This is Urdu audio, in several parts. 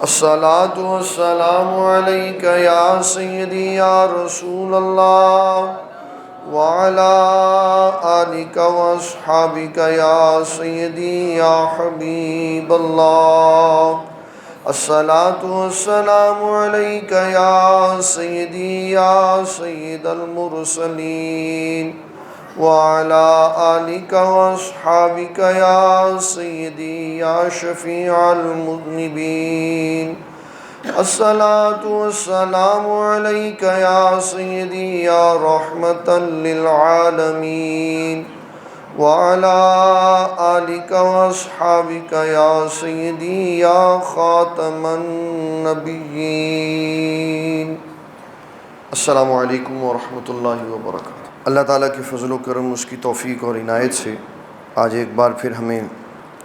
الصلاة والسلام عليك يا سيدي يا رسول الله وعلى آلك وأصحابك يا سيدي يا حبيب الله. الصلاة والسلام عليك يا سيدي يا سيد المرسلين وعلى آلك وأصحابك يا سيدي يا شفيع المذنبين. الصلاة والسلام عليك يا سيدي يا رحمة للعالمين وعلى آلك وأصحابك يا سيدي يا خاتم النبيين. السلام علیکم ورحمۃ اللہ وبرکاتہ. اللہ تعالیٰ کے فضل و کرم، اس کی توفیق اور عنایت سے آج ایک بار پھر ہمیں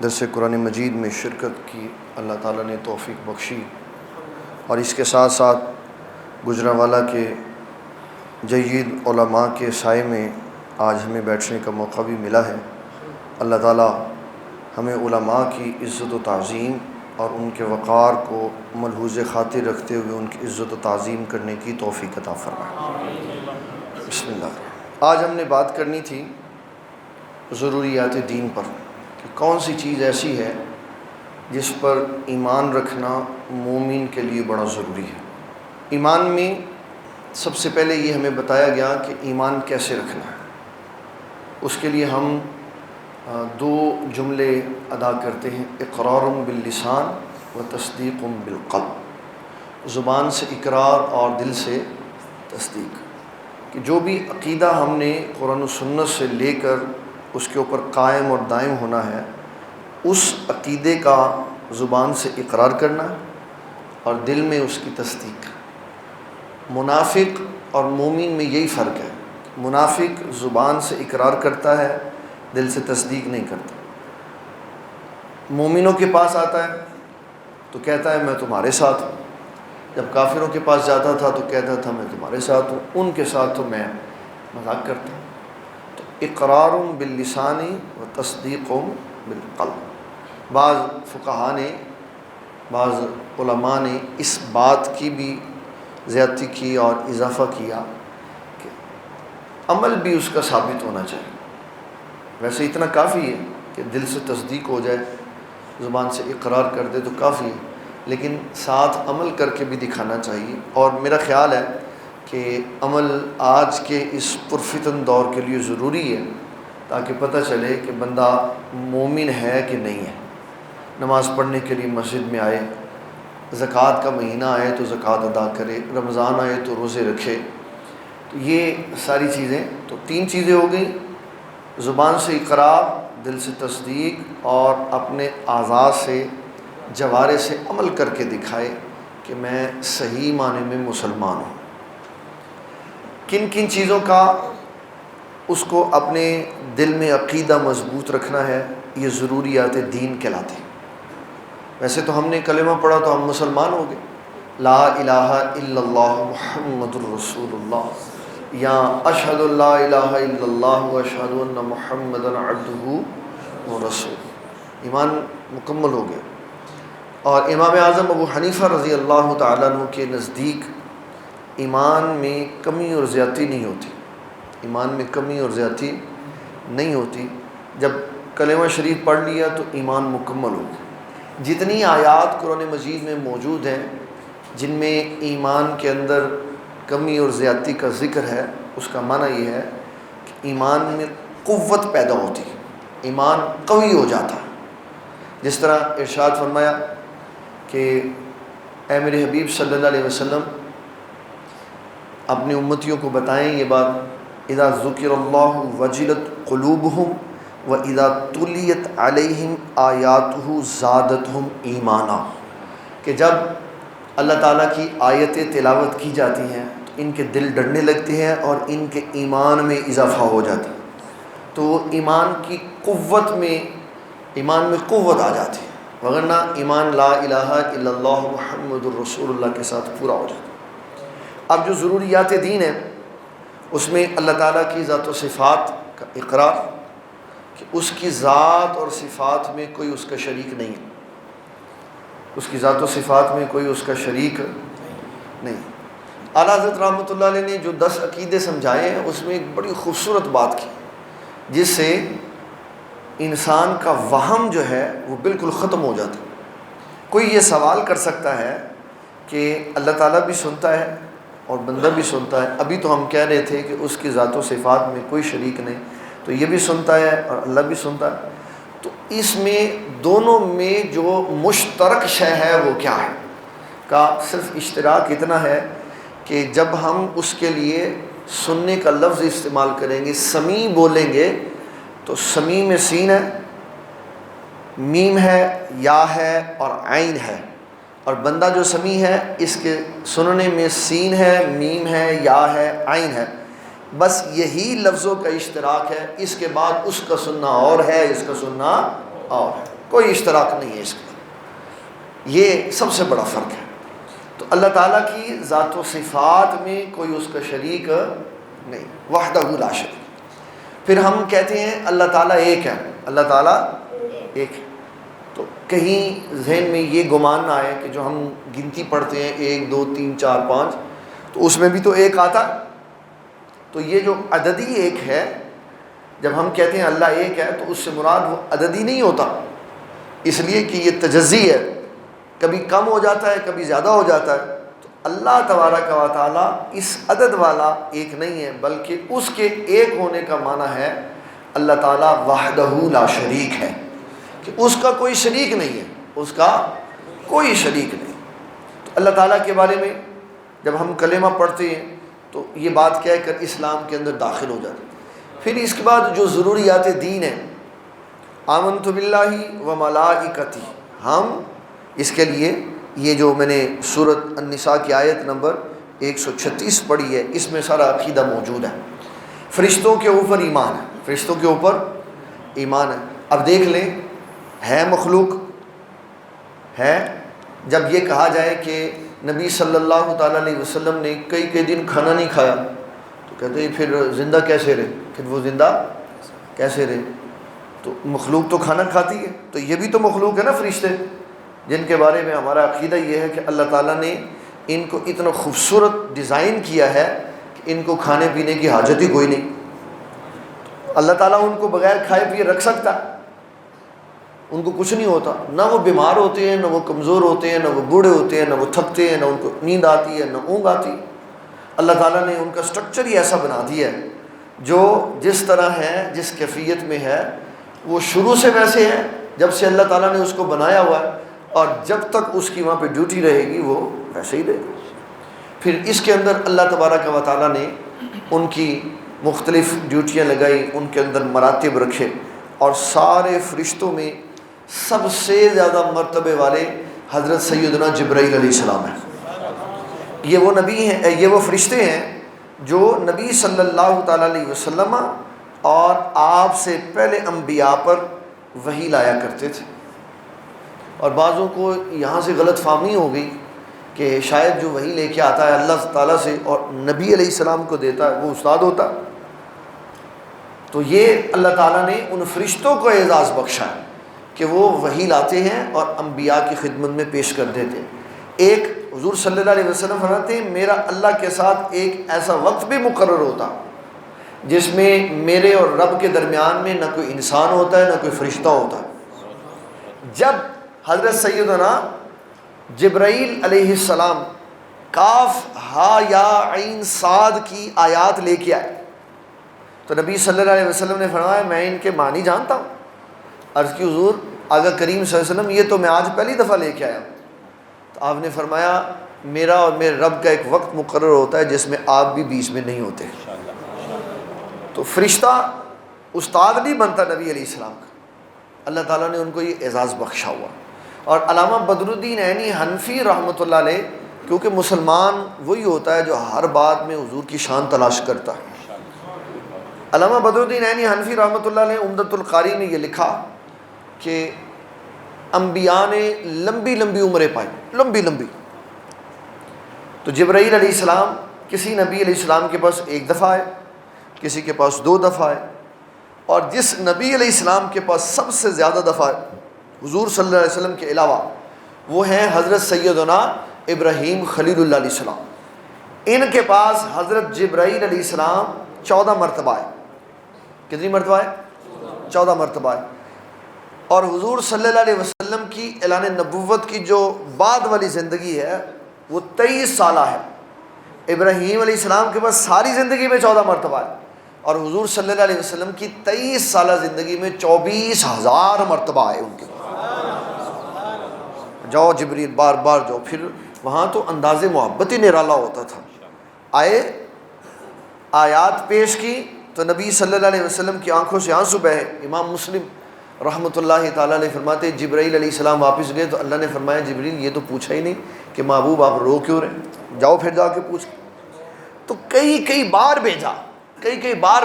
درس قرآن مجید میں شرکت کی اللہ تعالیٰ نے توفیق بخشی، اور اس کے ساتھ ساتھ گجرانوالہ کے جید علماء کے سائے میں آج ہمیں بیٹھنے کا موقع بھی ملا ہے. اللہ تعالیٰ ہمیں علماء کی عزت و تعظیم اور ان کے وقار کو ملحوظ خاطر رکھتے ہوئے ان کی عزت و تعظیم کرنے کی توفیق عطا فرمائے. بسم اللہ. آج ہم نے بات کرنی تھی ضروریات دین پر، کہ کون سی چیز ایسی ہے جس پر ایمان رکھنا مومن کے لیے بڑا ضروری ہے. ایمان میں سب سے پہلے یہ ہمیں بتایا گیا کہ ایمان کیسے رکھنا ہے. اس کے لیے ہم دو جملے ادا کرتے ہیں: اقرار باللسان و تصدیق بالقلب. زبان سے اقرار اور دل سے تصدیق، کہ جو بھی عقیدہ ہم نے قرآن و سنت سے لے کر اس کے اوپر قائم اور دائم ہونا ہے، اس عقیدے کا زبان سے اقرار کرنا اور دل میں اس کی تصدیق. منافق اور مومن میں یہی فرق ہے. منافق زبان سے اقرار کرتا ہے، دل سے تصدیق نہیں کرتا. مومنوں کے پاس آتا ہے تو کہتا ہے میں تمہارے ساتھ ہوں، جب کافروں کے پاس جاتا تھا تو کہتا تھا میں تمہارے ساتھ ہوں، ان کے ساتھ تو میں مذاق کرتا ہوں. تو اقرار باللسان و تصدیق بالقلب. بعض فقہا نے، بعض علماء نے اس بات کی بھی زیادتی کی اور اضافہ کیا کہ عمل بھی اس کا ثابت ہونا چاہیے. ویسے اتنا کافی ہے کہ دل سے تصدیق ہو جائے، زبان سے اقرار کر دے تو کافی ہے، لیکن ساتھ عمل کر کے بھی دکھانا چاہیے. اور میرا خیال ہے کہ عمل آج کے اس پرفتن دور کے لیے ضروری ہے، تاکہ پتہ چلے کہ بندہ مومن ہے کہ نہیں ہے. نماز پڑھنے کے لیے مسجد میں آئے، زکوٰۃ کا مہینہ آئے تو زکوٰۃ ادا کرے، رمضان آئے تو روزے رکھے. تو یہ ساری چیزیں، تو تین چیزیں ہو گئیں: زبان سے اقرار، دل سے تصدیق، اور اپنے اعضاء سے، جوارے سے عمل کر کے دکھائے کہ میں صحیح معنی میں مسلمان ہوں. کن کن چیزوں کا اس کو اپنے دل میں عقیدہ مضبوط رکھنا ہے، یہ ضروریات دین کہلاتے ہیں. ویسے تو ہم نے کلمہ پڑھا تو ہم مسلمان ہو گئے، لا الہ الا اللہ محمد الرسول اللہ، یا اشہد لا الہ الا اللہ و اشہد ان محمد عبدہ و رسول. ایمان مکمل ہو گیا. اور امام اعظم ابو حنیفہ رضی اللہ تعالیٰ عنہ کے نزدیک ایمان میں کمی اور زیادتی نہیں ہوتی. ایمان میں کمی اور زیادتی نہیں ہوتی. جب کلمہ شریف پڑھ لیا تو ایمان مکمل ہو گیا. جتنی آیات قرآن مجید میں موجود ہیں جن میں ایمان کے اندر کمی اور زیادتی کا ذکر ہے، اس کا معنی یہ ہے کہ ایمان میں قوت پیدا ہوتی ہے، ایمان قوی ہو جاتا ہے. جس طرح ارشاد فرمایا کہ اے میرے حبیب صلی اللہ علیہ وسلم اپنی امتیوں کو بتائیں یہ بات: اذا ذکر اللہ وجلت قلوبہم وَإِذَا تُلِيَتْ عَلَيْهِمْ آیَاتُهُ زَادَتْهُمْ ایمانا. کہ جب اللہ تعالیٰ کی آیتیں تلاوت کی جاتی ہیں تو ان کے دل ڈرنے لگتے ہیں اور ان کے ایمان میں اضافہ ہو جاتا ہے. تو ایمان کی قوت میں، ایمان میں قوت آ جاتی ہے، وگرنہ ایمان لا الہ الا اللہ محمد الرسول اللہ کے ساتھ پورا ہو جاتا ہے. اب جو ضروریات دین ہیں اس میں اللہ تعالیٰ کی ذات و صفات کا اقرار، کہ اس کی ذات اور صفات میں کوئی اس کا شریک نہیں ہے. اس کی ذات و صفات میں کوئی اس کا شریک نہیں۔ اعلیٰ حضرت رحمۃ اللہ علیہ نے جو 10 عقیدے سمجھائے ہیں اس میں ایک بڑی خوبصورت بات کی، جس سے انسان کا وہم جو ہے وہ بالکل ختم ہو جاتا ہے۔ کوئی یہ سوال کر سکتا ہے کہ اللہ تعالیٰ بھی سنتا ہے اور بندہ بھی سنتا ہے، ابھی تو ہم کہہ رہے تھے کہ اس کی ذات و صفات میں کوئی شریک نہیں، تو یہ بھی سنتا ہے اور اللہ بھی سنتا ہے، تو اس میں دونوں میں جو مشترک شے ہے وہ کیا ہے؟ کا صرف اشتراک اتنا ہے کہ جب ہم اس کے لیے سننے کا لفظ استعمال کریں گے، سمیع بولیں گے، تو سمیع میں سین ہے، میم ہے، یا ہے اور عین ہے، اور بندہ جو سمیع ہے اس کے سننے میں سین ہے، میم ہے، یا ہے، عین ہے، بس یہی لفظوں کا اشتراک ہے۔ اس کے بعد اس کا سننا اور ہے، اس کا سننا اور ہے، کوئی اشتراک نہیں ہے اس کا۔ یہ سب سے بڑا فرق ہے۔ تو اللہ تعالیٰ کی ذات و صفات میں کوئی اس کا شریک نہیں، وحدہ لا شریک۔ پھر ہم کہتے ہیں اللہ تعالیٰ ایک ہے، اللہ تعالیٰ ایک ہے، تو کہیں ذہن میں یہ گمان نہ آئے کہ جو ہم گنتی پڑھتے ہیں 1 2 3 4 5، تو اس میں بھی تو ایک آتا، تو یہ جو عددی ایک ہے، جب ہم کہتے ہیں اللہ ایک ہے تو اس سے مراد وہ عددی نہیں ہوتا، اس لیے کہ یہ تجزی ہے، کبھی کم ہو جاتا ہے کبھی زیادہ ہو جاتا ہے۔ تو اللہ تبارک و تعالیٰ اس عدد والا ایک نہیں ہے، بلکہ اس کے ایک ہونے کا معنی ہے اللہ تعالیٰ وحدہ لا شریک ہے، کہ اس کا کوئی شریک نہیں ہے، اس کا کوئی شریک نہیں۔ تو اللہ تعالیٰ کے بارے میں جب ہم کلمہ پڑھتے ہیں تو یہ بات کہہ کر اسلام کے اندر داخل ہو جاتے ہیں۔ پھر اس کے بعد جو ضروریات دین ہیں، آمنت باللہ و ملائکتہ، ہم اس کے لیے یہ جو میں نے سورۃ النساء کی آیت نمبر 136 پڑھی ہے، اس میں سارا عقیدہ موجود ہے۔ فرشتوں کے اوپر ایمان ہے، فرشتوں کے اوپر ایمان ہے۔ اب دیکھ لیں، ہے مخلوق ہے، جب یہ کہا جائے کہ نبی صلی اللہ تعالیٰ علیہ وسلم نے کئی دن کھانا نہیں کھایا، تو کہتے ہیں پھر زندہ کیسے رہے، پھر وہ زندہ کیسے رہے؟ تو مخلوق تو کھانا کھاتی ہے، تو یہ بھی تو مخلوق ہے نا، فرشتے، جن کے بارے میں ہمارا عقیدہ یہ ہے کہ اللہ تعالیٰ نے ان کو اتنا خوبصورت ڈیزائن کیا ہے کہ ان کو کھانے پینے کی حاجت ہی کوئی نہیں۔ اللہ تعالیٰ ان کو بغیر کھائے پیے رکھ سکتا ہے، ان کو کچھ نہیں ہوتا، نہ وہ بیمار ہوتے ہیں، نہ وہ کمزور ہوتے ہیں، نہ وہ بوڑھے ہوتے ہیں، نہ وہ تھکتے ہیں، نہ ان کو نیند آتی ہے، نہ اونگ آتی ہے۔ اللہ تعالیٰ نے ان کا سٹرکچر ہی ایسا بنا دیا ہے، جو جس طرح ہے، جس کیفیت میں ہے، وہ شروع سے ویسے ہے، جب سے اللہ تعالیٰ نے اس کو بنایا ہوا ہے، اور جب تک اس کی وہاں پہ ڈیوٹی رہے گی وہ ویسے ہی رہے گی۔ پھر اس کے اندر اللہ تبارک و تعالیٰ نے ان کی مختلف ڈیوٹیاں لگائی، ان کے اندر مراتب رکھے، اور سارے فرشتوں میں سب سے زیادہ مرتبے والے حضرت سیدنا جبرائیل علیہ السلام ہیں۔ یہ وہ نبی ہیں، یہ وہ فرشتے ہیں جو نبی صلی اللہ تعالیٰ علیہ وسلم اور آپ سے پہلے انبیاء پر وحی لایا کرتے تھے۔ اور بعضوں کو یہاں سے غلط فہمی ہو گئی کہ شاید جو وحی لے کے آتا ہے اللہ تعالیٰ سے اور نبی علیہ السلام کو دیتا ہے وہ استاد ہوتا ہے، تو یہ اللہ تعالیٰ نے ان فرشتوں کو اعزاز بخشا ہے کہ وہ وحی لاتے ہیں اور انبیاء کی خدمت میں پیش کر دیتے ہیں۔ ایک حضور صلی اللہ علیہ وسلم فرماتے ہیں میرا اللہ کے ساتھ ایک ایسا وقت بھی مقرر ہوتا جس میں میرے اور رب کے درمیان میں نہ کوئی انسان ہوتا ہے نہ کوئی فرشتہ ہوتا ہے۔ جب حضرت سیدنا جبرائیل علیہ السلام کاف ہا یا عین صاد کی آیات لے کے آئے تو نبی صلی اللہ علیہ وسلم نے فرمایا میں ان کے معنی جانتا ہوں۔ عرض کی حضور آقا کریم صلی اللہ علیہ وسلم یہ تو میں آج پہلی دفعہ لے کے آیا ہوں۔ تو آپ نے فرمایا میرا اور میرے رب کا ایک وقت مقرر ہوتا ہے جس میں آپ بھی بیچ میں نہیں ہوتے۔ تو فرشتہ استاد نہیں بنتا نبی علیہ السلام کا، اللہ تعالیٰ نے ان کو یہ اعزاز بخشا ہوا۔ اور علامہ بدر الدین عینی حنفی رحمۃ اللہ علیہ، کیونکہ مسلمان وہی ہوتا ہے جو ہر بات میں حضور کی شان تلاش کرتا ہے، علامہ بدر الدین عینی حنفی رحمۃ اللہ علیہ عمدۃ القاری میں یہ لکھا کہ انبیاء نے لمبی لمبی عمریں پائی، لمبی لمبی، تو جبرائیل علیہ السلام کسی نبی علیہ السلام کے پاس ایک دفعہ آئے، کسی کے پاس 2 دفعہ آئے، اور جس نبی علیہ السلام کے پاس سب سے زیادہ دفعہ حضور صلی اللہ علیہ وسلم کے علاوہ وہ ہیں حضرت سیدنا ابراہیم خلیل اللہ علیہ السلام۔ ان کے پاس حضرت جبرائیل علیہ السلام 14 مرتبہ ہے۔ کتنی مرتبہ ہے؟ 14 مرتبہ ہے۔ اور حضور صلی اللہ علیہ وسلم کی اعلان نبوت کی جو بعد والی زندگی ہے وہ 23 سالہ ہے۔ ابراہیم علیہ السلام کے پاس ساری زندگی میں 14 مرتبہ ہے، اور حضور صلی اللہ علیہ وسلم کی 23 سالہ زندگی میں 24,000 مرتبہ آئے ان کے پاس۔ جاؤ جبریل، بار بار جاؤ۔ پھر وہاں تو انداز محبت ہی نرالا ہوتا تھا۔ آئے، آیات پیش کی تو نبی صلی اللہ علیہ وسلم کی آنکھوں سے آنسو بہے۔ امام مسلم رحمۃ اللہ تعالیٰ علیہ فرماتے جبرائیل علیہ السلام واپس گئے تو اللہ نے فرمایا جبریل یہ تو پوچھا ہی نہیں کہ محبوب آپ رو کیوں رہے، جاؤ پھر جا کے پوچھ۔ تو کئی بار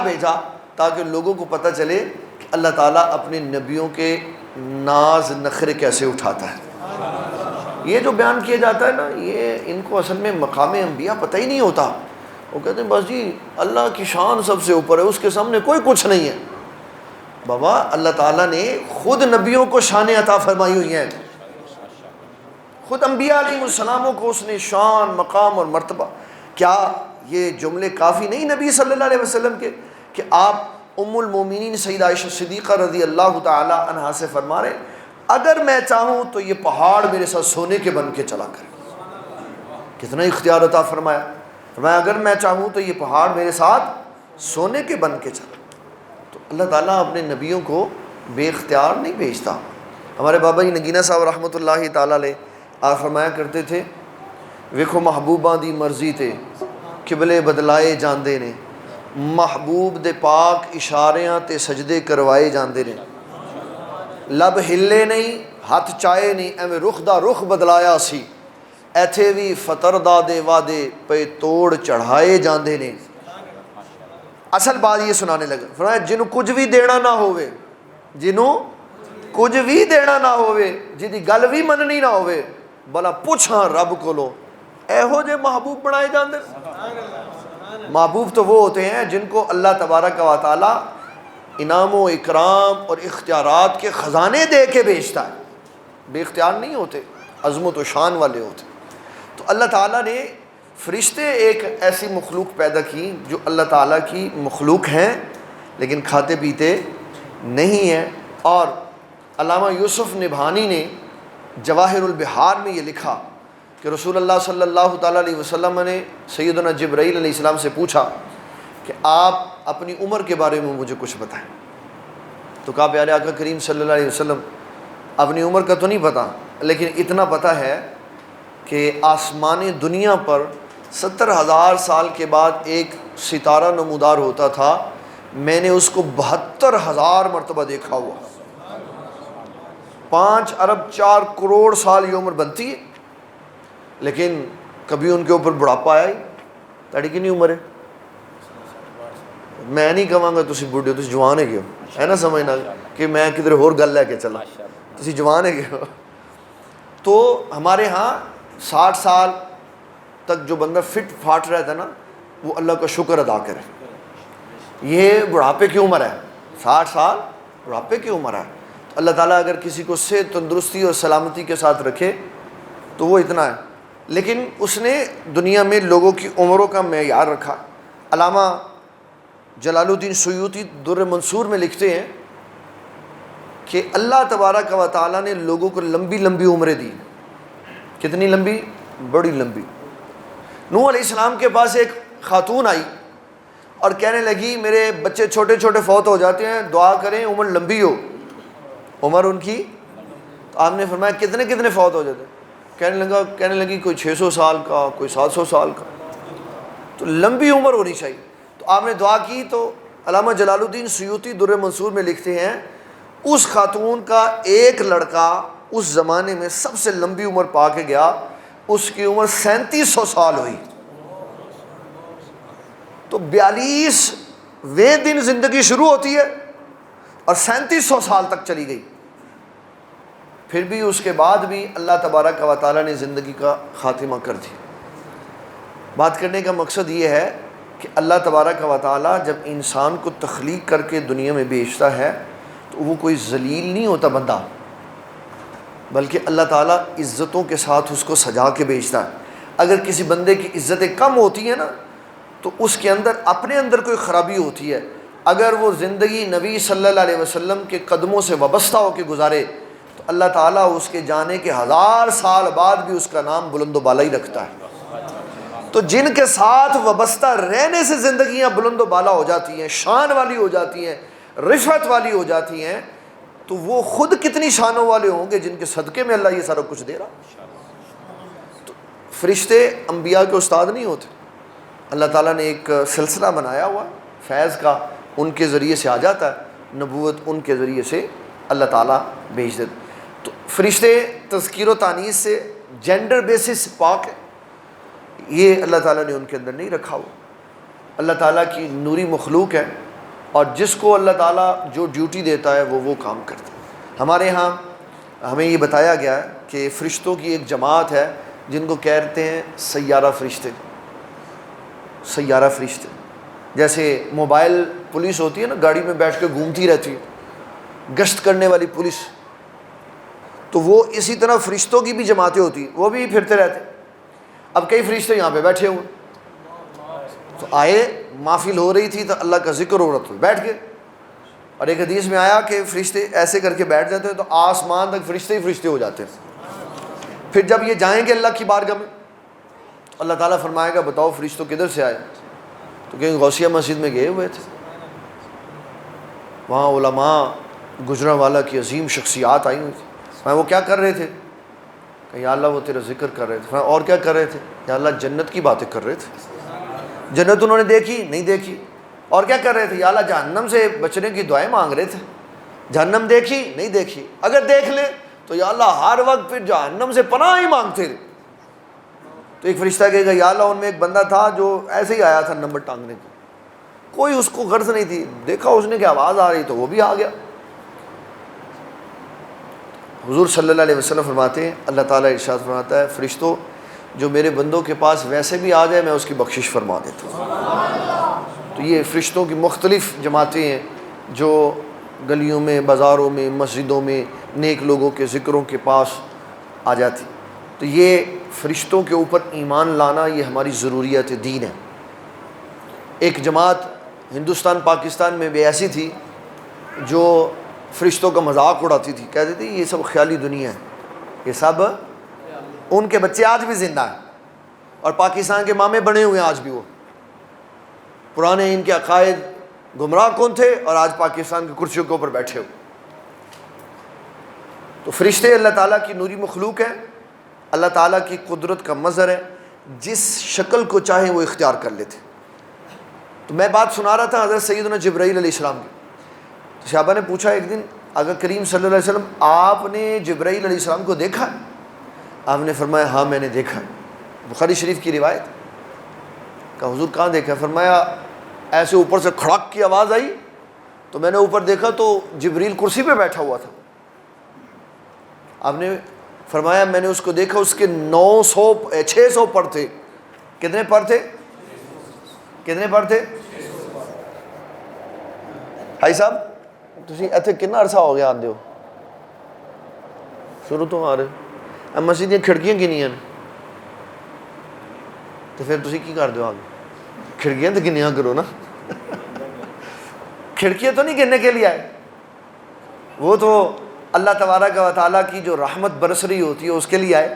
بھیجا تاکہ لوگوں کو پتہ چلے کہ اللہ تعالیٰ اپنے نبیوں کے ناز نخرے کیسے اٹھاتا ہے۔ یہ جو بیان کیا جاتا ہے نا، یہ ان کو اصل میں مقام انبیاء پتہ ہی نہیں ہوتا۔ وہ کہتے ہیں بس جی اللہ کی شان سب سے اوپر ہے، اس کے سامنے کوئی کچھ نہیں ہے۔ بابا اللہ تعالیٰ نے خود نبیوں کو شان عطا فرمائی ہوئی ہیں، خود انبیاء علیہ السلاموں کو اس نے شان، مقام اور مرتبہ۔ کیا یہ جملے کافی نہیں نبی صلی اللہ علیہ وسلم کے کہ آپ ام المومنین سیدہ عائشہ صدیقہ رضی اللہ تعالی عنہا سے فرما رہے اگر میں چاہوں تو یہ پہاڑ میرے ساتھ سونے کے بن کے چلا کرے۔ کتنا اختیار عطا فرمایا، فرمایا اگر میں چاہوں تو یہ پہاڑ میرے ساتھ سونے کے بن کے چلا۔ تو اللہ تعالیٰ اپنے نبیوں کو بے اختیار نہیں بھیجتا۔ ہمارے بابا جی نگینہ صاحب رحمۃ اللہ تعالیٰ علیہ آپ فرمایا کرتے تھے ویکھو محبوباں دی مرضی تے قبلے بدلائے جاندے نے، محبوب دے پاک اشاریاں تے سجدے کروائے جاندے نے، لب ہلے نہیں ہاتھ چائے نہیں، ایویں رخ دا رخ بدلایا سی، ایتھے بھی فطر دا دے وعدے پہ توڑ چڑھائے جاندے نے۔ اصل بات یہ سنانے لگا، فرمایا جنوں کچھ بھی دینا نہ ہوئے، جنوں کچھ بھی دینا نہ ہوئے، جدی گل بھی مننی نہ ہوئے، بلا پوچھاں رب کولو ایہو جے محبوب بنائے جاندے۔ محبوب تو وہ ہوتے ہیں جن کو اللہ تبارک و تعالی انعام و اکرام اور اختیارات کے خزانے دے کے بھیجتا ہے، بے اختیار نہیں ہوتے، عظمت و شان والے ہوتے۔ تو اللہ تعالیٰ نے فرشتے ایک ایسی مخلوق پیدا کی جو اللہ تعالیٰ کی مخلوق ہیں لیکن کھاتے پیتے نہیں ہیں۔ اور علامہ یوسف نبھانی نے جواہر البحار میں یہ لکھا کہ رسول اللہ صلی اللہ تعالیٰ علیہ وسلم نے سیدنا جبرائیل علیہ السلام سے پوچھا کہ آپ اپنی عمر کے بارے میں مجھے کچھ بتائیں۔ تو کہا پیارے آقا کریم صلی اللہ علیہ وسلم اپنی عمر کا تو نہیں پتہ، لیکن اتنا پتہ ہے کہ آسمان دنیا پر 70,000 سال کے بعد ایک ستارہ نمودار ہوتا تھا، میں نے اس کو 72,000 مرتبہ دیکھا ہوا۔ 5 ارب 4 کروڑ سال یہ عمر بنتی ہے، لیکن کبھی ان کے اوپر بڑھاپا آیا ہی۔ تاڑی کنی عمر ہے؟ میں نہیں کہاں گا تسی بڑھے ہو، تسی جوان ہے گئے ہو، ہے نا سمجھنا کہ میں کدھر اور گل لے کے چلا، تسی جوان ہے گئے ہو۔ تو ہمارے ہاں 60 سال تک جو بندہ فٹ فاٹ رہتا ہے نا وہ اللہ کا شکر ادا کرے۔ یہ بڑھاپے کی عمر ہے، 60 سال بڑھاپے کی عمر ہے۔ تو اللہ تعالیٰ اگر کسی کو صحت تندرستی اور سلامتی کے ساتھ رکھے تو وہ اتنا ہے، لیکن اس نے دنیا میں لوگوں کی عمروں کا معیار رکھا۔ علامہ جلال الدین سیوطی در منصور میں لکھتے ہیں کہ اللہ تبارک و تعالیٰ نے لوگوں کو لمبی لمبی عمریں دی۔ کتنی لمبی؟ بڑی لمبی۔ نوح علیہ السلام کے پاس ایک خاتون آئی اور کہنے لگی میرے بچے چھوٹے چھوٹے فوت ہو جاتے ہیں، دعا کریں عمر لمبی ہو۔ عمر ان کی، تو آپ نے فرمایا کتنے کتنے فوت ہو جاتے ہیں؟ کہنے لگی کوئی 600 سال کا، کوئی 700 سال کا۔ تو لمبی عمر ہونی چاہیے۔ تو آپ نے دعا کی تو علامہ جلال الدین سیوطی در منصور میں لکھتے ہیں اس خاتون کا ایک لڑکا اس زمانے میں سب سے لمبی عمر پا کے گیا، اس کی عمر 3700 سال ہوئی۔ تو 42ویں دن زندگی شروع ہوتی ہے اور 3700 سال تک چلی گئی۔ پھر بھی اس کے بعد بھی اللہ تبارک و تعالیٰ نے زندگی کا خاتمہ کر دی۔ بات کرنے کا مقصد یہ ہے کہ اللہ تبارک و تعالیٰ جب انسان کو تخلیق کر کے دنیا میں بھیجتا ہے تو وہ کوئی ذلیل نہیں ہوتا بندہ، بلکہ اللہ تعالیٰ عزتوں کے ساتھ اس کو سجا کے بھیجتا ہے۔ اگر کسی بندے کی عزتیں کم ہوتی ہیں نا تو اس کے اندر اپنے اندر کوئی خرابی ہوتی ہے۔ اگر وہ زندگی نبی صلی اللہ علیہ وسلم کے قدموں سے وابستہ ہو کے گزارے تو اللہ تعالیٰ اس کے جانے کے 1000 سال بعد بھی اس کا نام بلند و بالا ہی رکھتا ہے۔ تو جن کے ساتھ وابستہ رہنے سے زندگیاں بلند و بالا ہو جاتی ہیں، شان والی ہو جاتی ہیں، رفعت والی ہو جاتی ہیں، تو وہ خود کتنی شانوں والے ہوں گے جن کے صدقے میں اللہ یہ سارا کچھ دے رہا۔ تو فرشتے انبیاء کے استاد نہیں ہوتے، اللہ تعالیٰ نے ایک سلسلہ بنایا ہوا فیض کا، ان کے ذریعے سے آ جاتا ہے، نبوت ان کے ذریعے سے اللہ تعالیٰ بھیج دیتا۔ تو فرشتے تذکیر و تانیث سے جینڈر بیسس پاک ہے، یہ اللہ تعالیٰ نے ان کے اندر نہیں رکھا ہوا۔ اللہ تعالیٰ کی نوری مخلوق ہے، اور جس کو اللہ تعالیٰ جو ڈیوٹی دیتا ہے وہ کام کرتا ہے۔ ہمارے ہاں ہمیں یہ بتایا گیا ہے کہ فرشتوں کی ایک جماعت ہے جن کو کہتے ہیں سیارہ فرشتے۔ سیارہ فرشتے جیسے موبائل پولیس ہوتی ہے نا، گاڑی میں بیٹھ کے گھومتی رہتی ہے، گشت کرنے والی پولیس، تو وہ اسی طرح فرشتوں کی بھی جماعتیں ہوتی ہیں، وہ بھی پھرتے رہتے ہیں۔ اب کئی فرشتے یہاں پہ بیٹھے ہوئے، تو آئے محفل ہو رہی تھی تو اللہ کا ذکر ہو رہا تھا، بیٹھ گئے، اور ایک حدیث میں آیا کہ فرشتے ایسے کر کے بیٹھ جاتے ہیں تو آسمان تک فرشتے ہی فرشتے ہو جاتے ہیں۔ پھر جب یہ جائیں گے اللہ کی بارگاہ میں تو اللہ تعالیٰ فرمائے گا بتاؤ فرشتوں کدھر سے آئے؟ تو کہیں غوثیہ مسجد میں گئے ہوئے تھے، وہاں علماء گجرانوالہ کی عظیم شخصیات آئی ہوئی تھی۔ وہ کیا کر رہے تھے؟ کہ یا اللہ وہ تیرا ذکر کر رہے تھے۔ اور کیا کر رہے تھے؟ یا اللہ جنت کی باتیں کر رہے تھے۔ جنت انہوں نے دیکھی نہیں دیکھی؟ اور کیا کر رہے تھے؟ یا اللہ جہنم سے بچنے کی دعائیں مانگ رہے تھے۔ جہنم دیکھی نہیں دیکھی؟ اگر دیکھ لیں تو یا اللہ ہر وقت پھر جہنم سے پناہ ہی مانگتے رہے۔ تو ایک فرشتہ کہے گا یا اللہ ان میں ایک بندہ تھا جو ایسے ہی آیا تھا نمبر ٹانگنے کو، کوئی اس کو غرض نہیں تھی، دیکھا اس نے کہ آواز آ رہی تو وہ بھی آ گیا۔ حضور صلی اللہ علیہ وسلم فرماتے ہیں، اللہ تعالیٰ ارشاد فرماتا ہے فرشتوں جو میرے بندوں کے پاس ویسے بھی آ جائے میں اس کی بخشش فرما دیتا ہوں۔ تو یہ فرشتوں کی مختلف جماعتیں ہیں جو گلیوں میں، بازاروں میں، مسجدوں میں نیک لوگوں کے ذکروں کے پاس آ جاتی۔ تو یہ فرشتوں کے اوپر ایمان لانا یہ ہماری ضروریات دین ہے۔ ایک جماعت ہندوستان پاکستان میں بھی ایسی تھی جو فرشتوں کا مذاق اڑاتی تھی، کہتے تھے یہ سب خیالی دنیا ہے، یہ سب، ان کے بچے آج بھی زندہ ہیں اور پاکستان کے مامے بنے ہوئے ہیں آج بھی۔ وہ پرانے ان کے عقائد گمراہ کون تھے اور آج پاکستان کی کرسیوں کے اوپر بیٹھے ہوئے۔ تو فرشتے اللہ تعالیٰ کی نوری مخلوق ہے، اللہ تعالیٰ کی قدرت کا مظہر ہے، جس شکل کو چاہیں وہ اختیار کر لیتے۔ تو میں بات سنا رہا تھا حضرت سیدنا جبرائیل علیہ السلام کی، تو صحابہ نے پوچھا ایک دن آقا کریم صلی اللہ علیہ وسلم آپ نے جبرائیل علیہ السلام کو دیکھا؟ آپ نے فرمایا ہاں میں نے دیکھا۔ بخاری شریف کی روایت، کہا حضور کہاں دیکھا؟ فرمایا ایسے اوپر سے کھڑک کی آواز آئی تو میں نے اوپر دیکھا تو جبریل کرسی پہ بیٹھا ہوا تھا۔ آپ نے فرمایا میں نے اس کو دیکھا، اس کے 600 پر تھے۔ کتنے پر تھے؟ کتنے پر تھے؟ بھائی صاحب تسی ایتھے کتنا عرصہ ہو گیا آندے ہو؟ شروع تو آ رہے مسجد دیا کھڑکیاں کنیاں نے تو پھر تسی کی کر دو آگے؟ کھڑکیاں تو گنیاں کرو نا۔ کھڑکیاں تو نہیں گننے کے لیے آئے، وہ تو اللہ تبارک و تعالیٰ کی جو رحمت برس رہی ہوتی ہے اس کے لیے آئے۔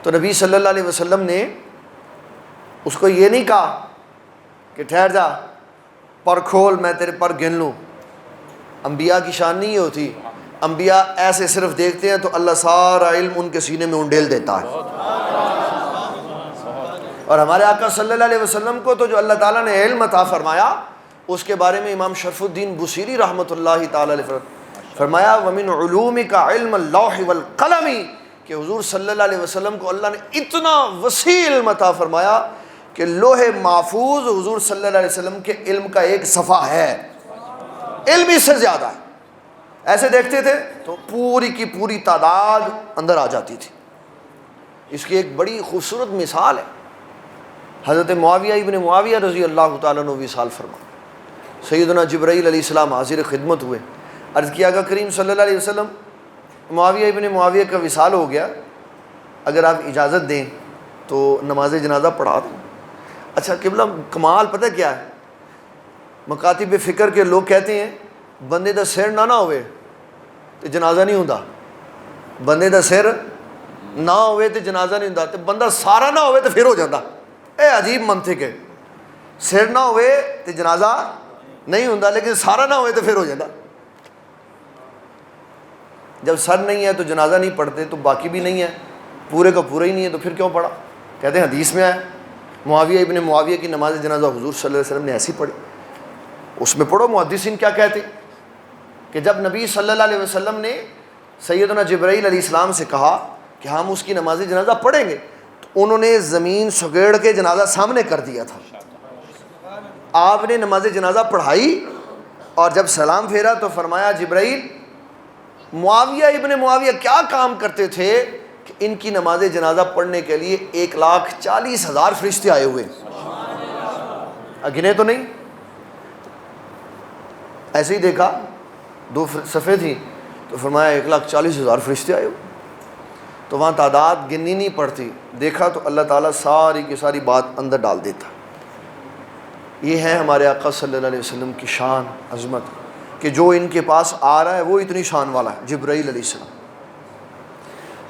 تو نبی صلی اللہ علیہ وسلم نے اس کو یہ نہیں کہا کہ ٹھہر جا پر کھول میں تیرے پر گن لوں۔ انبیاء کی شان نہیں ہوتی، انبیاء ایسے صرف دیکھتے ہیں تو اللہ سارا علم ان کے سینے میں انڈیل دیتا ہے۔ اور ہمارے آقا صلی اللہ علیہ وسلم کو تو جو اللہ تعالیٰ نے علم عطا فرمایا اس کے بارے میں امام شرف الدین بصیری رحمۃ اللہ تعالی علیہ فرمایا وَمِنْ عُلُومِكَ عِلْمَ اللَّوْحِ وَالْقَلَمِ، کہ حضور صلی اللہ علیہ وسلم کو اللہ نے اتنا وسیع علم عطا فرمایا کہ لوح محفوظ حضور صلی اللہ علیہ وسلم کے علم کا ایک صفحہ ہے، علم اس سے زیادہ ہے۔ ایسے دیکھتے تھے تو پوری کی پوری تعداد اندر آ جاتی تھی۔ اس کی ایک بڑی خوبصورت مثال ہے، حضرت معاویہ ابن معاویہ رضی اللہ تعالیٰ عنہ وصال فرما، سیدنا جبرائیل علیہ السلام حاضر خدمت ہوئے، عرض کیا کہ کریم صلی اللہ علیہ وسلم معاویہ ابن معاویہ کا وصال ہو گیا، اگر آپ اجازت دیں تو نماز جنازہ پڑھا دیں۔ اچھا قبلہ کمال پتہ کیا ہے، مکاتب فکر کے لوگ کہتے ہیں بندے دا سر نہ ہوئے تو جنازہ نہیں ہوندا، بندے دا سر نہ ہوئے تو جنازہ نہیں ہوندا، تو بندہ سارا نہ ہوئے تو پھر ہو جاتا۔ اے عجیب منطق ہے، سر نہ ہوئے تو جنازہ نہیں ہوندا لیکن سارا نہ ہوئے تو پھر ہو جاتا۔ جب سر نہیں ہے تو جنازہ نہیں پڑھتے تو باقی بھی نہیں ہے، پورے کا پورا ہی نہیں ہے تو پھر کیوں پڑھا؟ کہتے ہیں حدیث میں آیا معاویہ ابن معاویہ کی نماز جنازہ حضور صلی اللہ علیہ وسلم نے ایسی پڑھی۔ اس میں پڑھو محدثین کیا کہتے کہ جب نبی صلی اللہ علیہ وسلم نے سیدنا جبرائیل علیہ السلام سے کہا کہ ہم اس کی نماز جنازہ پڑھیں گے تو انہوں نے زمین سگیڑ کے جنازہ سامنے کر دیا تھا۔ آپ نے نماز جنازہ پڑھائی اور جب سلام پھیرا تو فرمایا جبرائیل معاویہ ابن معاویہ کیا کام کرتے تھے کہ ان کی نماز جنازہ پڑھنے کے لیے 1,40,000 فرشتے آئے ہوئے، گنے تو نہیں، ایسے ہی دیکھا 2 صفحے تھیں تو فرمایا 1,40,000 فرشتے آئے ہوئے، تو وہاں تعداد گننی نہیں پڑتی، دیکھا تو اللہ تعالیٰ ساری کی ساری بات اندر ڈال دیتا۔ یہ ہے ہمارے آقا صلی اللہ علیہ وسلم کی شان عظمت کہ جو ان کے پاس آ رہا ہے وہ اتنی شان والا ہے، جبرائیل علیہ السلام۔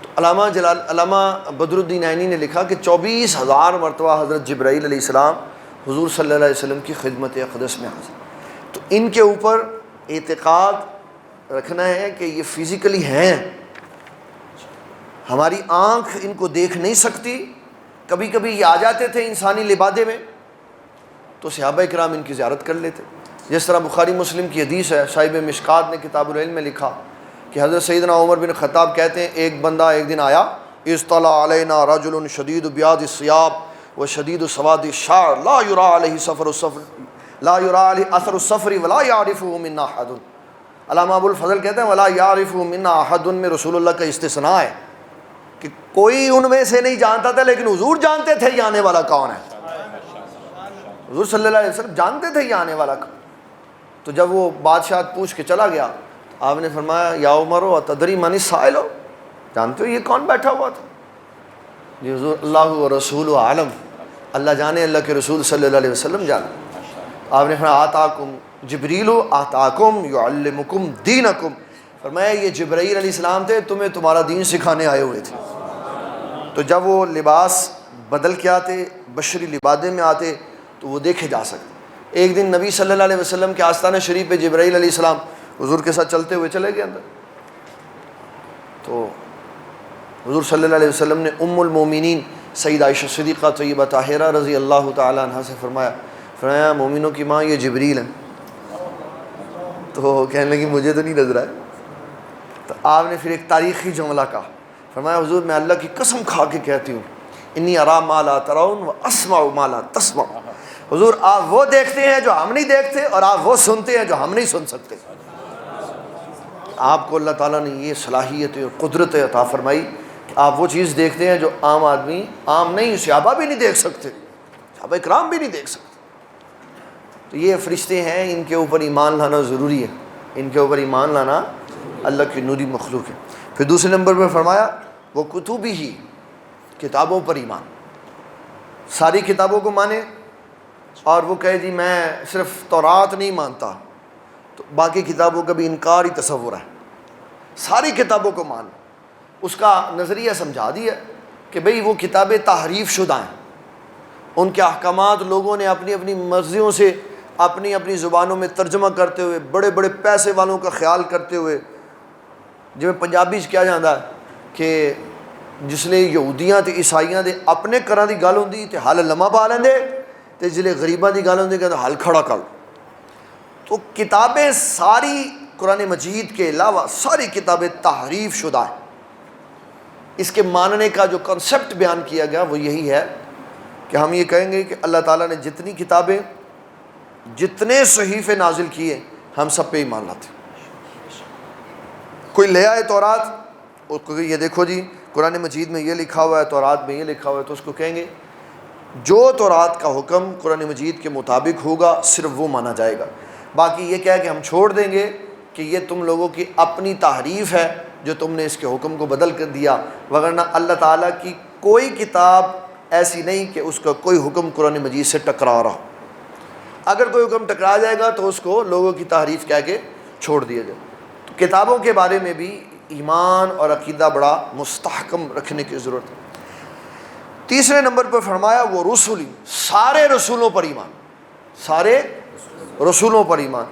تو علامہ بدر الدین عینی نے لکھا کہ 24,000 مرتبہ حضرت جبرائیل علیہ السلام حضور صلی اللہ علیہ وسلم کی خدمت اقدس میں حاضر۔ تو ان کے اوپر اعتقاد رکھنا ہے کہ یہ فزیکلی ہیں، ہماری آنکھ ان کو دیکھ نہیں سکتی، کبھی کبھی یہ آ جاتے تھے انسانی لبادے میں تو صحابہ کرام ان کی زیارت کر لیتے، جس طرح بخاری مسلم کی حدیث ہے، صاحب مشکات نے کتاب العلم میں لکھا کہ حضرت سیدنا عمر بن خطاب کہتے ہیں ایک بندہ ایک دن آیا، اطلع علینا رجل شدید بیاض الثیاب و شدید سواد الشعر لا یرا علیہ اثر السفر ولا یعرفہ منا احد۔ علامہ ابو الفضل کہتے ہیں ولا یعرفہ منا احد میں رسول اللہ کا استثناء ہے کہ کوئی ان میں سے نہیں جانتا تھا لیکن حضور جانتے تھے یہ آنے والا کون ہے، حضور صلی اللہ علیہ وسلم جانتے تھے یہ آنے والا کون۔ تو جب وہ بادشاہ پوچھ کے چلا گیا آپ نے فرمایا یا عمر تدری من السائل، جانتے ہو یہ کون بیٹھا ہوا تھا؟ جی حضور اللہ و رسول عالم، اللہ جانے اللہ کے رسول صلی اللہ علیہ وسلم جانے۔ آپ نے فرمایا آتاکم جبریل آتاکم یعلمکم دینکم، فرمایا یہ جبرائیل علیہ السلام تھے، تمہیں تمہارا دین سکھانے آئے ہوئے تھے۔ تو جب وہ لباس بدل کے آتے بشری لبادے میں آتے تو وہ دیکھے جا سکتے۔ ایک دن نبی صلی اللہ علیہ وسلم کے آستانہ شریف پہ جبرائیل علیہ السلام حضور کے ساتھ چلتے ہوئے چلے گئے اندر، تو حضور صلی اللہ علیہ وسلم نے ام المومنین سید عائشہ صدیقہ طیبہ طاہرہ رضی اللہ تعالی عنہ سے فرمایا مومنوں کی ماں یہ جبریل ہیں، تو کہنے لگی مجھے تو نہیں نظر آئے۔ تو آپ نے پھر ایک تاریخی جملہ کہا، فرمایا حضور میں اللہ کی قسم کھا کے کہتی ہوں انی ارا ما لا ترون و اسمع ما لا تسمعون، حضور آپ وہ دیکھتے ہیں جو ہم نہیں دیکھتے اور آپ وہ سنتے ہیں جو ہم نہیں سن سکتے۔ آپ کو اللہ تعالیٰ نے یہ صلاحیت اور قدرت عطا فرمائی کہ آپ وہ چیز دیکھتے ہیں جو عام آدمی، عام نہیں صحابہ بھی نہیں دیکھ سکتے، صحابہ اکرام بھی نہیں دیکھ سکتے۔ تو یہ فرشتے ہیں، ان کے اوپر ایمان لانا ضروری ہے، ان کے اوپر ایمان لانا اللہ کی نوری مخلوق ہے۔ پھر دوسرے نمبر پہ فرمایا وہ کتبی ہی، کتابوں پر ایمان، ساری کتابوں کو مانے، اور وہ کہے جی میں صرف تورات نہیں مانتا تو باقی کتابوں کا بھی انکار ہی تصور ہے، ساری کتابوں کو مان، اس کا نظریہ سمجھا دیا کہ بھئی وہ کتابیں تحریف شدہ ہیں، ان کے احکامات لوگوں نے اپنی اپنی مرضیوں سے اپنی اپنی زبانوں میں ترجمہ کرتے ہوئے، بڑے بڑے پیسے والوں کا خیال کرتے ہوئے، جو پنجابی کیا جاتا ہے کہ جس نے یہودیاں تے عیسائیاں دے اپنے کراں دی گل ہوندی تے حل لمحہ پا لیندے تے جلے غریباں دی گل ہوندی کہ حل کھڑا کر۔ تو کتابیں ساری قرآن مجید کے علاوہ ساری کتابیں تحریف شدہ ہیں۔ اس کے ماننے کا جو کنسپٹ بیان کیا گیا وہ یہی ہے کہ ہم یہ کہیں گے کہ اللہ تعالیٰ نے جتنی کتابیں، جتنے صحیفے نازل کیے ہم سب پہ ایمان لاتے۔ کوئی لے آئے تورات اور کوئی یہ دیکھو جی قرآن مجید میں یہ لکھا ہوا ہے، تورات میں یہ لکھا ہوا ہے، تو اس کو کہیں گے جو تورات کا حکم قرآن مجید کے مطابق ہوگا صرف وہ مانا جائے گا۔ باقی یہ کہہ کہ ہم چھوڑ دیں گے کہ یہ تم لوگوں کی اپنی تحریف ہے جو تم نے اس کے حکم کو بدل کر دیا، وگرنہ اللہ تعالیٰ کی کوئی کتاب ایسی نہیں کہ اس کا کوئی حکم قرآن مجید سے ٹکرا رہا۔ اگر کوئی حکم ٹکرا جائے گا تو اس کو لوگوں کی تحریف کہہ کے چھوڑ دیا جائے۔ تو کتابوں کے بارے میں بھی ایمان اور عقیدہ بڑا مستحکم رکھنے کی ضرورت ہے۔ تیسرے نمبر پر فرمایا وہ رسولی، سارے رسولوں پر ایمان، سارے رسولوں پر ایمان،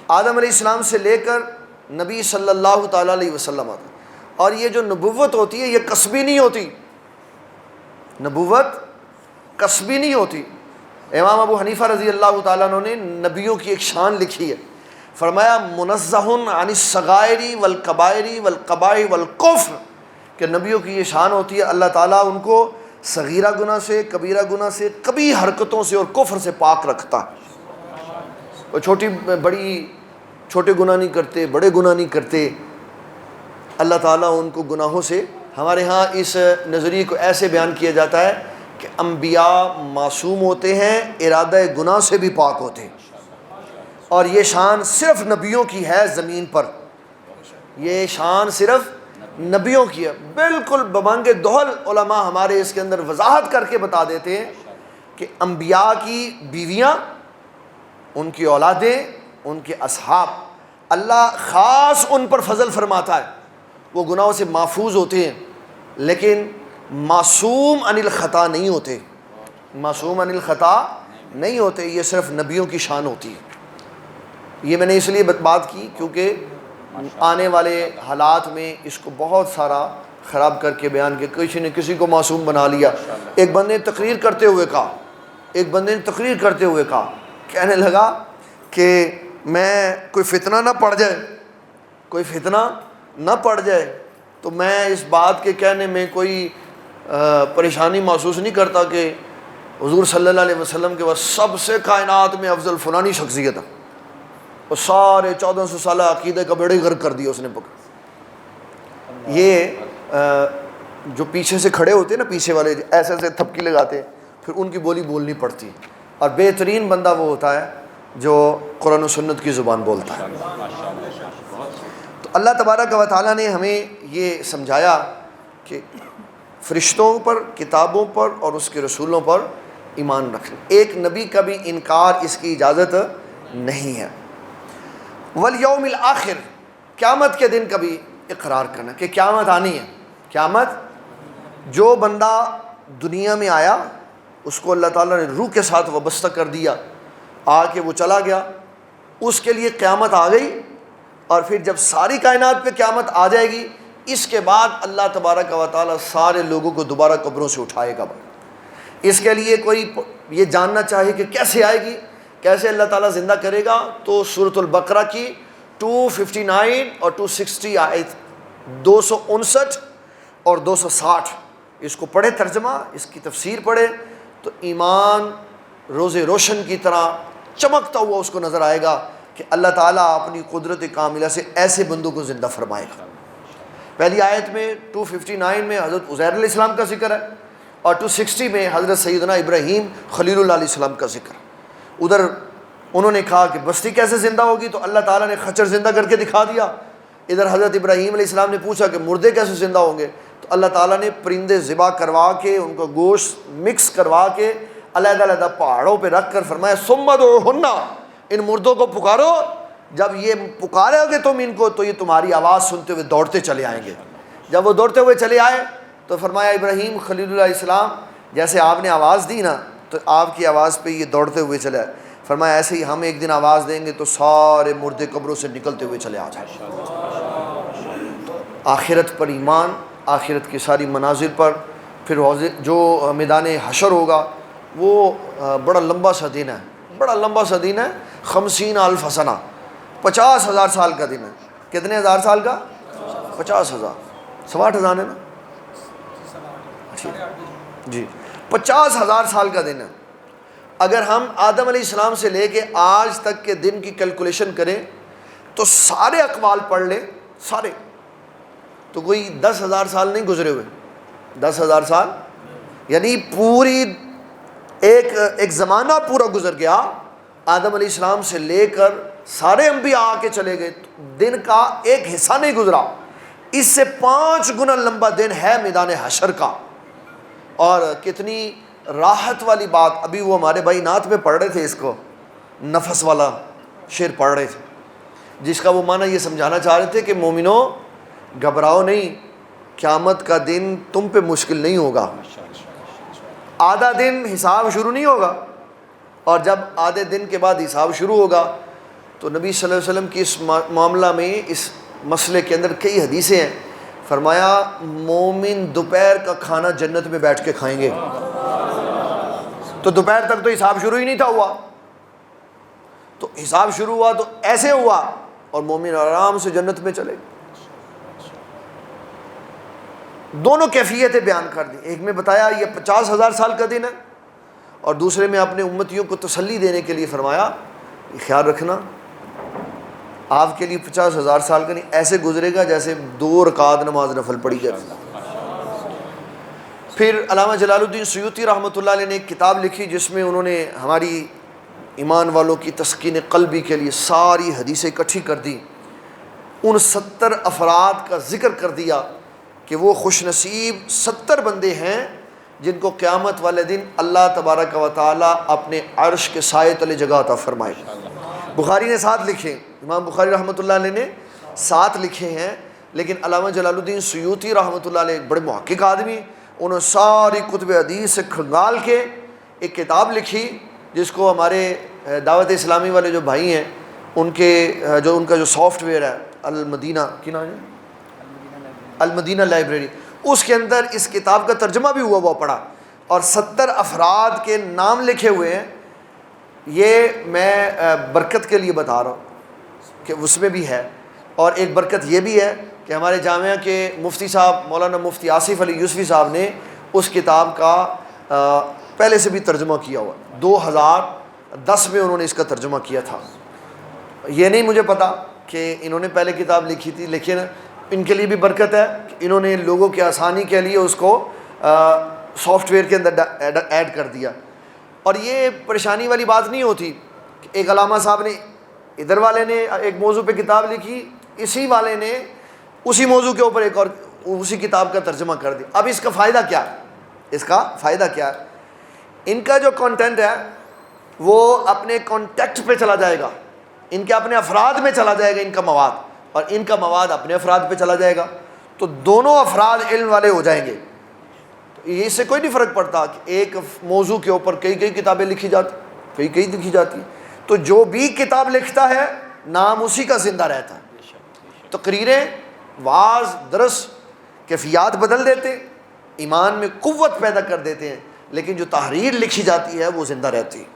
آدم علیہ السلام سے لے کر نبی صلی اللہ تعالیٰ علیہ وسلم آتا۔ اور یہ جو نبوت ہوتی ہے یہ کسبی نہیں ہوتی، نبوت کسبی نہیں ہوتی۔ امام ابو حنیفہ رضی اللہ تعالیٰ عنہ نے نبیوں کی ایک شان لکھی ہے، فرمایا منزہ عن الصغائر والکبائر والقبائح والکفر، کہ نبیوں کی یہ شان ہوتی ہے اللہ تعالیٰ ان کو صغیرہ گناہ سے، کبیرہ گناہ سے، قبیح حرکتوں سے اور کفر سے پاک رکھتا ہے۔ وہ چھوٹے گناہ نہیں کرتے، بڑے گناہ نہیں کرتے، اللہ تعالیٰ ان کو گناہوں سے، ہمارے ہاں اس نظریے کو ایسے بیان کیا جاتا ہے کہ انبیاء معصوم ہوتے ہیں، ارادہ گناہ سے بھی پاک ہوتے ہیں، اور یہ شان صرف نبیوں کی ہے زمین پر، یہ شان صرف نبیوں کی ہے۔ بالکل بمانگ دہل علماء ہمارے اس کے اندر وضاحت کر کے بتا دیتے ہیں کہ انبیاء کی بیویاں، ان کی اولادیں، ان کے اصحاب، اللہ خاص ان پر فضل فرماتا ہے، وہ گناہوں سے محفوظ ہوتے ہیں، لیکن معصوم عن الخطا نہیں ہوتے، معصوم عن الخطا نہیں ہوتے، یہ صرف نبیوں کی شان ہوتی ہے۔ یہ میں نے اس لیے بات کی کیونکہ آنے والے حالات میں اس کو بہت سارا خراب کر کے بیان کیا، کسی نے کسی کو معصوم بنا لیا۔ ایک بندے نے تقریر کرتے ہوئے کہا، کہنے لگا کہ میں کوئی فتنہ نہ پڑ جائے تو میں اس بات کے کہنے میں کوئی پریشانی محسوس نہیں کرتا کہ حضور صلی اللہ علیہ وسلم کے بعد سب سے کائنات میں افضل فلانی شخصیت ہے، اور سارے 1400 سالہ عقیدے کا بیڑے غرق کر دیا اس نے پکڑ۔ یہ جو پیچھے سے کھڑے ہوتے ہیں نا، پیچھے والے ایسے ایسے تھپکی لگاتے ہیں، پھر ان کی بولی بولنی پڑتی ہے، اور بہترین بندہ وہ ہوتا ہے جو قرآن و سنت کی زبان بولتا ہے۔ تو اللہ تبارک و تعالیٰ نے ہمیں یہ سمجھایا کہ فرشتوں پر، کتابوں پر اور اس کے رسولوں پر ایمان رکھنا، ایک نبی کا بھی انکار اس کی اجازت نہیں ہے۔ والیوم الآخر، قیامت کے دن کا بھی اقرار کرنا کہ قیامت آنی ہے۔ قیامت، جو بندہ دنیا میں آیا اس کو اللہ تعالیٰ نے روح کے ساتھ وابستہ کر دیا، آ کے وہ چلا گیا، اس کے لیے قیامت آ گئی، اور پھر جب ساری کائنات پہ قیامت آ جائے گی، اس کے بعد اللہ تبارک و تعالیٰ سارے لوگوں کو دوبارہ قبروں سے اٹھائے گا۔ اس کے لیے کوئی یہ جاننا چاہے کہ کیسے آئے گی، کیسے اللہ تعالیٰ زندہ کرے گا، تو سورۃ البقرہ کی 259 اور 260 آیت، 259 اور 260 اس کو پڑھے، ترجمہ اس کی تفسیر پڑھے تو ایمان روز روشن کی طرح چمکتا ہوا اس کو نظر آئے گا کہ اللہ تعالیٰ اپنی قدرت کاملہ سے ایسے بندوں کو زندہ فرمائے گا۔ پہلی آیت میں 259 میں حضرت عزیر علیہ السلام کا ذکر ہے، اور 260 میں حضرت سیدنا ابراہیم خلیل اللہ علیہ السلام کا ذکر ہے۔ ادھر انہوں نے کہا کہ بستی کیسے زندہ ہوگی، تو اللہ تعالیٰ نے خچر زندہ کر کے دکھا دیا۔ ادھر حضرت ابراہیم علیہ السلام نے پوچھا کہ مردے کیسے زندہ ہوں گے، تو اللہ تعالیٰ نے پرندے ذبح کروا کے، ان کو گوشت مکس کروا کے علیحدہ علیحدہ پہاڑوں پہ رکھ کر فرمایا ثم ادعوہن، ان مردوں کو پکارو، جب یہ پکارو گے تم ان کو تو یہ تمہاری آواز سنتے ہوئے دوڑتے چلے آئیں گے۔ جب وہ دوڑتے ہوئے چلے آئے تو فرمایا ابراہیم خلیل اللہ علیہ السلام، جیسے آپ نے آواز دی نا تو آپ کی آواز پہ یہ دوڑتے ہوئے چلے آئے۔ فرمایا ایسے ہی ہم ایک دن آواز دیں گے تو سارے مردے قبروں سے نکلتے ہوئے چلے آ جائیں۔ آخرت پر ایمان، آخرت کی ساری مناظر پر، پھر جو میدان حشر ہوگا وہ بڑا لمبا سا دن ہے، بڑا لمبا سا دن ہے، 50,000 سنہ، 50,000 سال کا دن ہے۔ کتنے ہزار سال کا؟ 50,000، 60,000 ہے نا جی، 50,000 سال کا دن ہے۔ اگر ہم آدم علیہ السلام سے لے کے آج تک کے دن کی کیلکولیشن کریں تو سارے اقوال پڑھ لیں، سارے، تو کوئی 10,000 سال نہیں گزرے ہوئے، 10,000 سال یعنی پوری ایک زمانہ پورا گزر گیا۔ آدم علیہ السلام سے لے کر سارے انبیاء آ کے چلے گئے، دن کا ایک حصہ نہیں گزرا۔ اس سے 5 گنا لمبا دن ہے میدان حشر کا۔ اور کتنی راحت والی بات، ابھی وہ ہمارے بھائی نعت میں پڑھ رہے تھے، اس کو نفس والا شعر پڑھ رہے تھے، جس کا وہ معنی یہ سمجھانا چاہ رہے تھے کہ مومنو گھبراؤ نہیں، قیامت کا دن تم پہ مشکل نہیں ہوگا۔ آدھا دن حساب شروع نہیں ہوگا، اور جب آدھے دن کے بعد حساب شروع ہوگا تو نبی صلی اللہ علیہ وسلم کی اس معاملہ میں، اس مسئلے کے اندر کئی حدیثیں ہیں۔ فرمایا مومن دوپہر کا کھانا جنت میں بیٹھ کے کھائیں گے، تو دوپہر تک تو حساب شروع ہی نہیں تھا ہوا، تو حساب شروع ہوا تو ایسے ہوا، اور مومن آرام سے جنت میں چلے گئے۔ دونوں کیفیتیں بیان کر دی، ایک میں بتایا یہ 50,000 سال کا دن ہے، اور دوسرے میں اپنے امتیوں کو تسلی دینے کے لیے فرمایا خیال رکھنا آپ کے لیے 50,000 سال کا نہیں، ایسے گزرے گا جیسے 2 رکعت نماز نفل پڑھی جاتی۔ پھر علامہ جلال الدین سیوطی رحمۃ اللہ علیہ نے ایک کتاب لکھی جس میں انہوں نے ہماری ایمان والوں کی تسکین قلبی کے لیے ساری حدیثیں اکٹھی کر دی، ان 70 افراد کا ذکر کر دیا کہ وہ خوش نصیب 70 بندے ہیں جن کو قیامت والے دن اللہ تبارک و تعالیٰ اپنے عرش کے سائے تلے جگہ عطا فرمائے۔ بخاری نے 7 لکھے، امام بخاری رحمۃ اللہ علیہ نے 7 لکھے ہیں، لیکن علامہ جلال الدین سیوطی رحمۃ اللہ علیہ بڑے محقق آدمی، انہوں نے ساری کتب حدیث سے کھنگال کے ایک کتاب لکھی جس کو ہمارے دعوت اسلامی والے جو بھائی ہیں ان کا جو سافٹ ویئر ہے المدینہ کی نام ہے المدینہ لائبریری، اس کے اندر اس کتاب کا ترجمہ بھی ہوا پڑا، اور 70 افراد کے نام لکھے ہوئے ہیں۔ یہ میں برکت کے لیے بتا رہا ہوں کہ اس میں بھی ہے، اور ایک برکت یہ بھی ہے کہ ہمارے جامعہ کے مفتی صاحب مولانا مفتی آصف علی یوسفی صاحب نے اس کتاب کا پہلے سے بھی ترجمہ کیا ہوا، 2010 میں انہوں نے اس کا ترجمہ کیا تھا۔ یہ نہیں مجھے پتا کہ انہوں نے پہلے کتاب لکھی تھی، لیکن ان کے لیے بھی برکت ہے کہ انہوں نے لوگوں کی آسانی کے لیے اس کو سافٹ ویئر کے اندر ایڈ کر دیا۔ اور یہ پریشانی والی بات نہیں ہوتی کہ ایک علامہ صاحب نے ادھر والے نے ایک موضوع پہ کتاب لکھی، اسی والے نے اسی موضوع کے اوپر ایک اور اسی کتاب کا ترجمہ کر دیا۔ اب اس کا فائدہ کیا ہے؟ اس کا فائدہ کیا ہے؟ ان کا جو کنٹینٹ ہے وہ اپنے کانٹیکٹ پہ چلا جائے گا، ان کے اپنے افراد میں چلا جائے گا ان کا مواد، اور ان کا مواد اپنے افراد پہ چلا جائے گا، تو دونوں افراد علم والے ہو جائیں گے۔ تو اس سے کوئی نہیں فرق پڑتا کہ ایک موضوع کے اوپر کئی کتابیں لکھی جاتی، کئی لکھی جاتی، تو جو بھی کتاب لکھتا ہے نام اسی کا زندہ رہتا ہے۔ تقریریں، واعظ، درس کیفیات بدل دیتے، ایمان میں قوت پیدا کر دیتے ہیں، لیکن جو تحریر لکھی جاتی ہے وہ زندہ رہتی ہے۔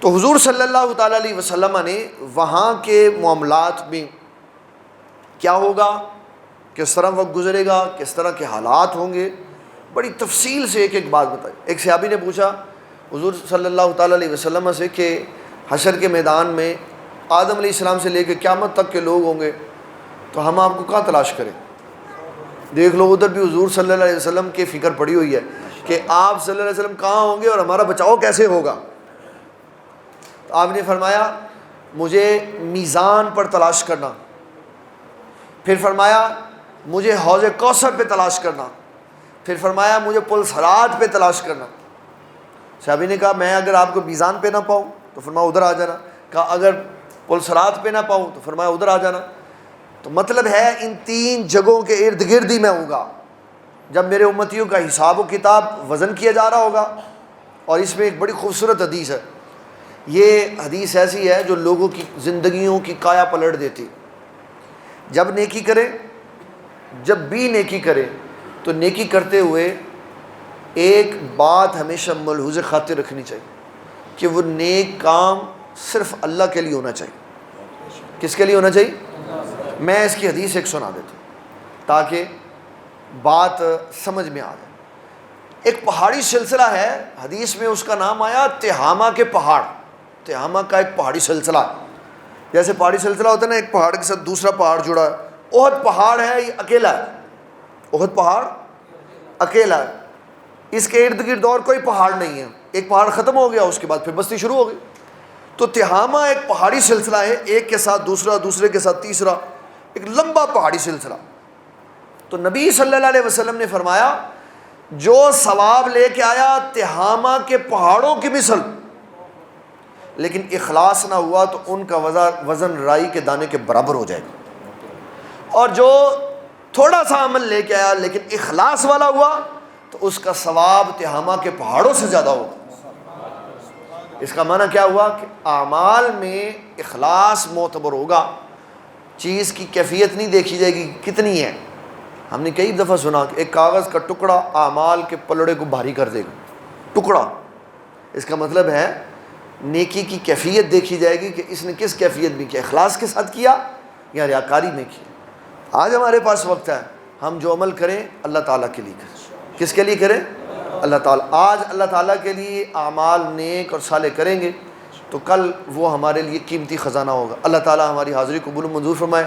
تو حضور صلی اللہ تعالیٰ علیہ وسلم نے وہاں کے معاملات میں کیا ہوگا، کس طرح وقت گزرے گا، کس طرح کے حالات ہوں گے، بڑی تفصیل سے ایک بات بتائی۔ ایک صحابی نے پوچھا حضور صلی اللہ تعالیٰ علیہ وسلم سے کہ حشر کے میدان میں آدم علیہ السلام سے لے کے قیامت تک کے لوگ ہوں گے، تو ہم آپ کو کہاں تلاش کریں؟ دیکھ لو ادھر بھی حضور صلی اللہ علیہ وسلم کی فکر پڑی ہوئی ہے کہ آپ صلی اللہ علیہ وسلم کہاں ہوں گے اور ہمارا بچاؤ کیسے ہوگا۔ تو آپ نے فرمایا مجھے میزان پر تلاش کرنا، پھر فرمایا مجھے حوض کوثر پہ تلاش کرنا، پھر فرمایا مجھے پل صراط پہ تلاش کرنا۔ صحابی نے کہا میں اگر آپ کو میزان پہ نہ پاؤں تو فرمایا ادھر آ جانا، کہا اگر پل صراط پہ نہ پاؤں تو فرمایا ادھر آ جانا۔ تو مطلب ہے ان 3 جگہوں کے ارد گرد ہی میں ہوں گا جب میرے امتیوں کا حساب و کتاب وزن کیا جا رہا ہوگا۔ اور اس میں ایک بڑی خوبصورت حدیث ہے، یہ حدیث ایسی ہے جو لوگوں کی زندگیوں کی کایا پلٹ دیتی۔ جب نیکی کرے، جب بھی نیکی کرے تو نیکی کرتے ہوئے ایک بات ہمیشہ ملحوظ خاطر رکھنی چاہیے کہ وہ نیک کام صرف اللہ کے لیے ہونا چاہیے۔ کس کے لیے ہونا چاہیے؟ میں اس کی حدیث ایک سنا دیتا ہوں تاکہ بات سمجھ میں آ جائے۔ ایک پہاڑی سلسلہ ہے، حدیث میں اس کا نام آیا تہامہ کے پہاڑ۔ تہامہ کا ایک پہاڑی سلسلہ، جیسے پہاڑی سلسلہ ہوتا ہے نا، ایک پہاڑ کے ساتھ دوسرا پہاڑ جڑا ہے۔ احد پہاڑ ہے، یہ اکیلا ہے، احد پہاڑ اکیلا ہے، اس کے ارد گرد اور کوئی پہاڑ نہیں ہے۔ ایک پہاڑ ختم ہو گیا، اس کے بعد پھر بستی شروع ہو گئی۔ تو تہامہ ایک پہاڑی سلسلہ ہے، ایک کے ساتھ دوسرا، دوسرے کے ساتھ تیسرا، ایک لمبا پہاڑی سلسلہ. تو نبی صلی اللہ علیہ وسلم نے فرمایا جو ثواب لے کے آیا تہامہ کے پہاڑوں کی مثل، لیکن اخلاص نہ ہوا تو ان کا وزن رائی کے دانے کے برابر ہو جائے گا، اور جو تھوڑا سا عمل لے کے آیا لیکن اخلاص والا ہوا تو اس کا ثواب تہامہ کے پہاڑوں سے زیادہ ہوگا. اس کا معنی کیا ہوا کہ اعمال میں اخلاص معتبر ہوگا. چیز کی کیفیت نہیں دیکھی جائے گی کتنی ہے. ہم نے کئی دفعہ سنا کہ ایک کاغذ کا ٹکڑا اعمال کے پلڑے کو بھاری کر دے گا. ٹکڑا، اس کا مطلب ہے نیکی کی کیفیت دیکھی جائے گی کہ اس نے کس کیفیت میں کیا، اخلاص کے ساتھ کیا یا ریاکاری میں کیا. آج ہمارے پاس وقت ہے، ہم جو عمل کریں اللہ تعالیٰ کے لیے کریں. کس کے لیے کریں؟ اللہ تعالیٰ. آج اللہ تعالیٰ کے لیے اعمال نیک اور صالح کریں گے تو کل وہ ہمارے لیے قیمتی خزانہ ہوگا. اللہ تعالیٰ ہماری حاضری قبول و منظور فرمائے.